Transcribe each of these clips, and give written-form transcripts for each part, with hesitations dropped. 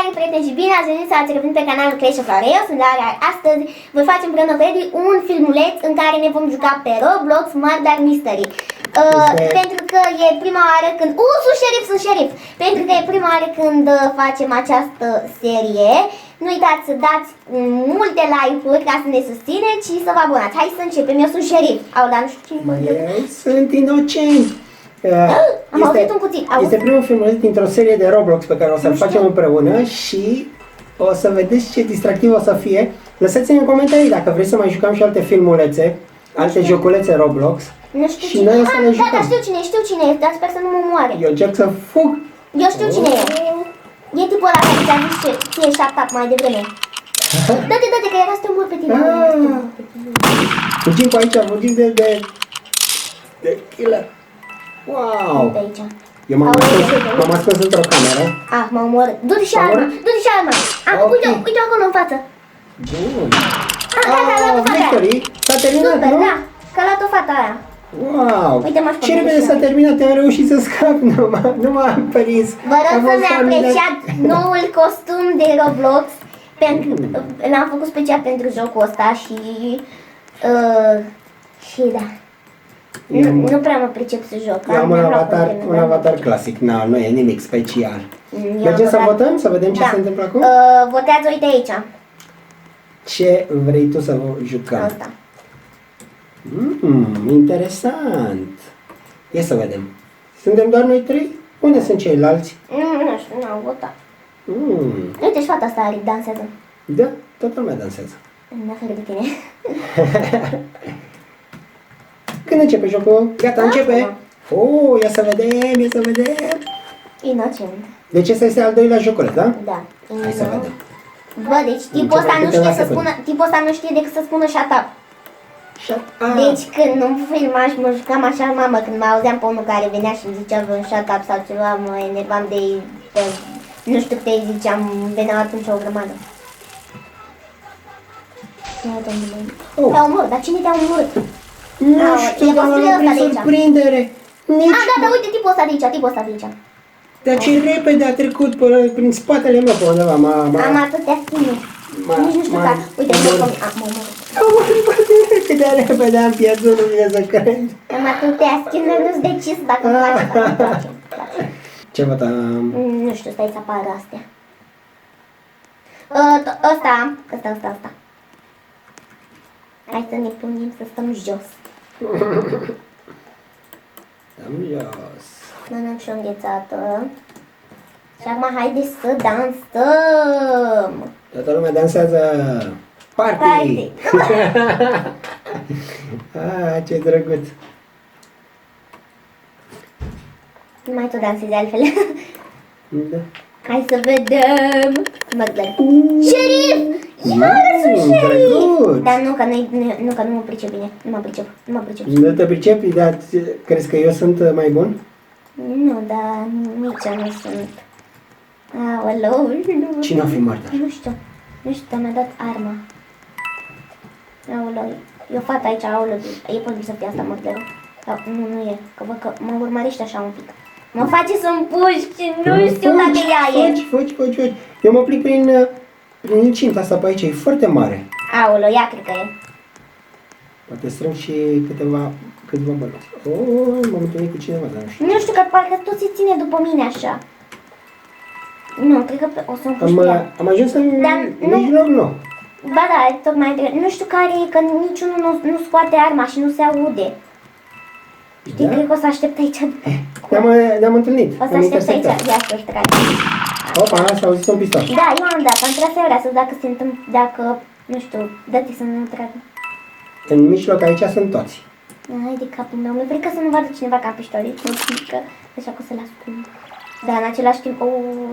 Salutare prieteni și bine ați venit sau ați revenit pe canalul Clash of Clans. Eu sunt Lara. Astăzi voi face împreună cu Edi un filmuleț în care ne vom juca pe Roblox Murder Mystery. Pentru că e prima oară când... sunt șerif! Pentru că e prima oară când facem această serie. Nu uitați să dați multe like-uri ca să ne susțineți și să vă abonați. Hai să începem, eu sunt șerif. Dar nu știu cine mă dă. Eu sunt inocent. Am auzit un cuțit. Este primul filmuleț dintr-o serie de Roblox pe care o să-l facem împreună și o să vedeți ce distractiv o să fie. Lăsați-ne în comentarii dacă vreți să mai jucăm și alte filmulețe, alte joculețe Roblox. Nu știu și cine. noi o să le jucăm. Da, știu cine e, dar sper să nu mă moare. Eu încerc să fug. Eu știu cine e. E tipul ăla care ți-a zis ție shut-up mai devreme. Dă-te, că era să te omor pe tine. Fugim pe aici, fugim de killer. Wow! Uite aici. Eu m-am ascuns într-o cameră. M-a omorât. Du-te și arma, Ok. Uite acolo în față. Bun. Gata, Victory, s-a terminat, super, nu? da. Că a luat-o fata aia. Wow! Uite, m-aș Ce repede s-a terminat, am reușit să scap, nu m-am prins. Vă rog să-mi apreciați noul costum de Roblox. L-am făcut special pentru jocul ăsta și da. Nu prea mă pricep să joc. Eu am un avatar clasic, nu e nimic special. Mergem să votăm, să vedem ce se întâmplă acum? Votează, uite aici. Ce vrei tu să jucăm? Asta. Interesant. Ia să vedem. Suntem doar noi trei? Unde sunt ceilalți? Nu știu, n-am votat. Uite și fata asta dansează. Da, toată lumea dansează. În afară de tine. Când începe jocul? Gata, începe! Ia să vedem! Inocent. Deci ăsta este al doilea joculeț, da? Da. Hai să vedem. Bă, deci tipul ăsta nu știe decât să spună shut up. Deci când nu filma și mă jucam așa, mamă, când mă auzeam pe unul care venea și îmi zicea vreun shut up sau ceva, mă enervam de ei, nu știu câte îi ziceam, veneau atunci o grămadă. Te-a omorât, dar cine te-a omorât? Nu știu, dar am prins surprindere. Gata, uite tipul ăsta de aici. Dar ce repede a trecut prin spatele meu pe undeva, Am atâtea schimbe. Nici nu știu care. Uite, m-a omorât. Cât de repede am pierdut, nu vine să cred. Am atâtea schimbe, nu-ți decis dacă îmi place. Ce votăm? Nu știu, stai să apară astea. Ăsta. Hai să ne punem să stăm jos. Stăm jos. Mănânc și o înghețată. Și acum haideți să dansăm. Toată lumea dansează. Party! Ce drăguț. Nu mai tu dansezi altfel. Da. Hai să vedem. Șerif! Iară sunt șerif! Dar nu, că nu mă pricep bine. Nu mă pricep. Nu te pricepi, dar crezi că eu sunt mai bun? Nu, dar nici nu sunt. Aoleu. Cine a fi murder? Nu știu, dar mi-a dat arma. Aoleu, e o fată aici, aoleu, e posibil să fie asta murderul. Sau nu e, că văd că mă urmărește așa un pic. Mă face să-mi puști, nu știu dacă ea e. Fugi. Eu mă plic prin incinta asta pe aici, e foarte mare. Aoleu, ea cred că e. Poate strâng și câțiva bănuți. M-am întâlnit cu cineva, dar nu știu. Nu știu, că parcă tot se ține după mine așa. Nu, cred că o să-mi puși pe ea. Am ajuns în mijloc, nu. Ba da, tocmai nu știu care e, că niciunul nu scoate arma și nu se aude. Știi, Da? cred că o să aștept aici. Ne-am întâlnit. O să aștept aici, ia să știu care. Opa, s-a auzit un pistol. Da, eu am dat, am tras eu să dacă se întâmplă, dacă, nu știu, dă-te să nu tragă. În mijloc aici sunt toți. Hai de capul meu, mi-e frică să nu vadă cineva ca piștolit, mi-e frică, așa că o să-l ascund. Dar în același timp,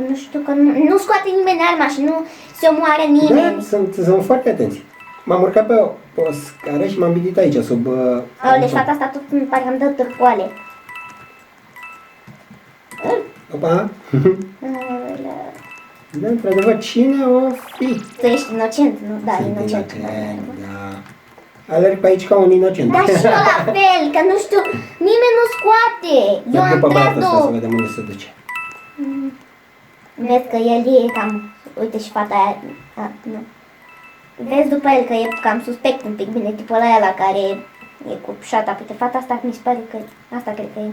nu știu că nu scoate nimeni arma și nu se omoară nimeni. Da, sunt foarte atenți. M-am urcat pe o scară și m-am bidit aici, sub... Deci fata asta tot îmi pare că îmi dă târcoale. Opa! Da, într-adevăr, cine o fi? Tu ești inocent, nu? Da, inocent. Da. Alerg pe aici ca un inocent. Da, și eu la fel, că nu știu, nimeni nu scoate. Eu am după tras băiatul ăsta să două. vedem unde se duce. Vezi că el e cam... Uite și fata aia... Nu. Vezi după el că e cam suspect un pic, bine, tipul ăla care e cu șata. Uite, fata asta mi se pare că... Asta cred că e.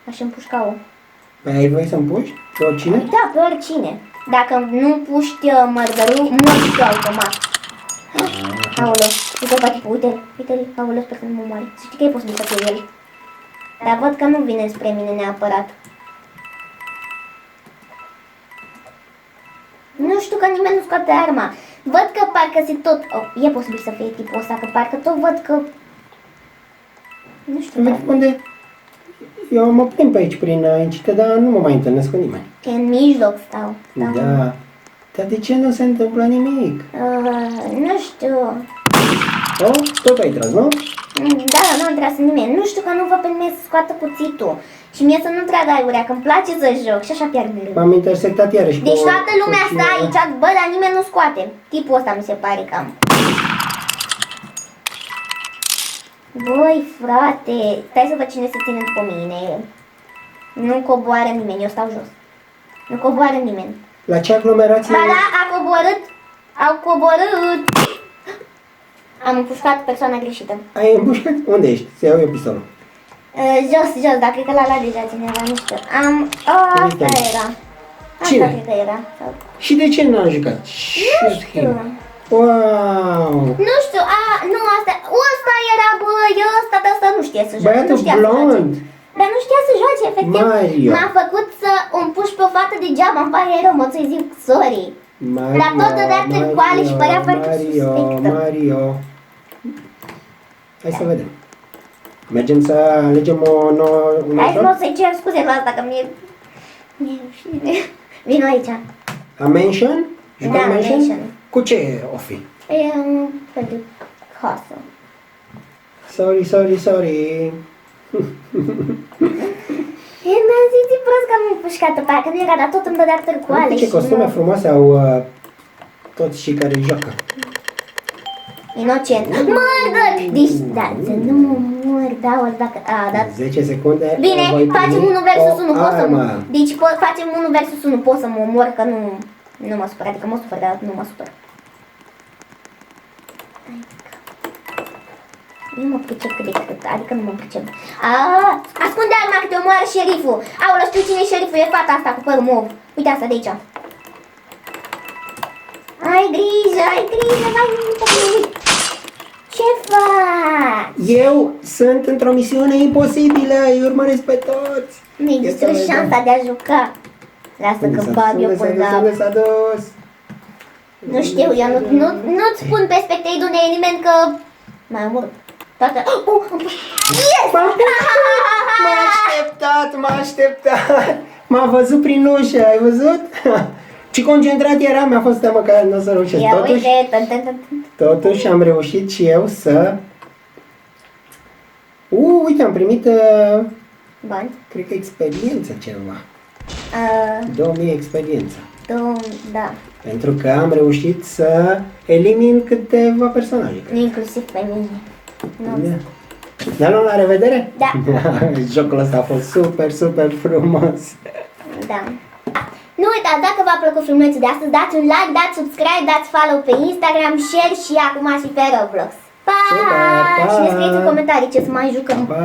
Aș împușca-o. Păi ai voie să împuși? Pe oricine? Da, pe oricine. Dacă nu puști mărgării, mori tu automat. Aoleu, uite-l, tipul, uite-l, aoleu, sper că nu mă moare. Să știi că e posibil să fie el. Dar văd că nu vine spre mine neapărat. Nu știu că nimeni nu scoate arma. Văd că parcă se tot... Oh, e posibil să fie tipul ăsta, că parcă tot văd că... Nu știu, dar... Unde? Eu mă plimb pe aici prin Incite, dar nu mă mai întâlnesc cu nimeni. E în mijloc stau. Da. Dar de ce nu se întâmplă nimic? Nu știu. Oh, tot ai tras, nu? Da, nu am tras nimeni. Nu știu că nu vă permit să scoată cuțitul. Și mie să nu trag aiurea, că îmi place să joc și așa pierd mereu. M-am intersectat iarăși. Deci toată lumea stă aici, bă, dar nimeni nu scoate. Tipul ăsta mi se pare cam. Băi, frate, stai să văd cine se ține după mine. Nu coboară nimeni, eu stau jos. Nu coboară nimeni. La ce aglomerație? Ba da, a coborât. Au coborât. Am împușcat persoana greșită. Ai împușcat? Unde ești? Să iau eu pistolul. Jos, dar cred că l-a luat deja cineva, nu știu. Asta era. Cine? Asta cred că era. Sau... Și de ce n-am jucat? Nu știu. Wow! Nu știu, nu, ăsta era, băi, ăsta nu știe să joace. Băiatul blond! Dar nu știa să joace, efectiv. Mario. M-a făcut să împuși pe o fată degeaba, îmi pare rău, mă să-i zic sorry. Mario, Dar tot dădea târcoale și părea foarte suspectă. Mario. Hai să vedem. Mergem să alegem o nouă... Hai să-i cer scuze la asta, că mi-e rușine. Vino aici. A Mansion? Da, Mansion. Cu ce o fi? E un fel de casă. Sorry. Mi-a zis prost că am împușcat-o, parcă nu era, dar tot îmi dădea târcoale. Ce costume frumoase au toți cei care joacă. Inocent. Mărdăr! Deci, da, să nu mă mor, da, dacă... da. 10 secunde. Bine, facem 1 versus 1, pot să mă... Deci facem 1 versus 1, pot să mă omor, că nu mă supăr, adică mă supăr, dar nu mă supăr. Nu mă pricep cât de cât, adică nu mă pricep. Ascunde arma că te omoară șeriful. Aoleu, știu cine e șeriful, e fata asta cu părul mov. Uite asta de aici. Ai grijă, vai, ce faci? Eu sunt într-o misiune imposibilă, îi urmăresc pe toți. Nu există șansa de a juca. Lasă că bag eu până la... S-a dus. Nu știu, eu nu-ți spun pe spectei de unde e nimeni că... Mai omorât. Toată... Yes! M-a așteptat. M-a văzut prin ușă, ai văzut? Ce concentrat eram, mi-a fost teamă că nu o să reușesc. Ia uite, totuși am reușit și eu să... uite, am primit... bani. Cred că experiență ceva. 2000 experiență. Da. Pentru că am reușit să elimin câteva personaje. Inclusiv pe mine. Da. Dar nu, la revedere? Da. Jocul ăsta a fost super frumos. Da. Nu uitați, dacă v-a plăcut filmulețul de astăzi, dați un like, dați subscribe, dați follow pe Instagram, share și acum și pe Roblox. Pa! Super, pa! Și ne scrieți în comentarii ce să mai jucăm. Pa!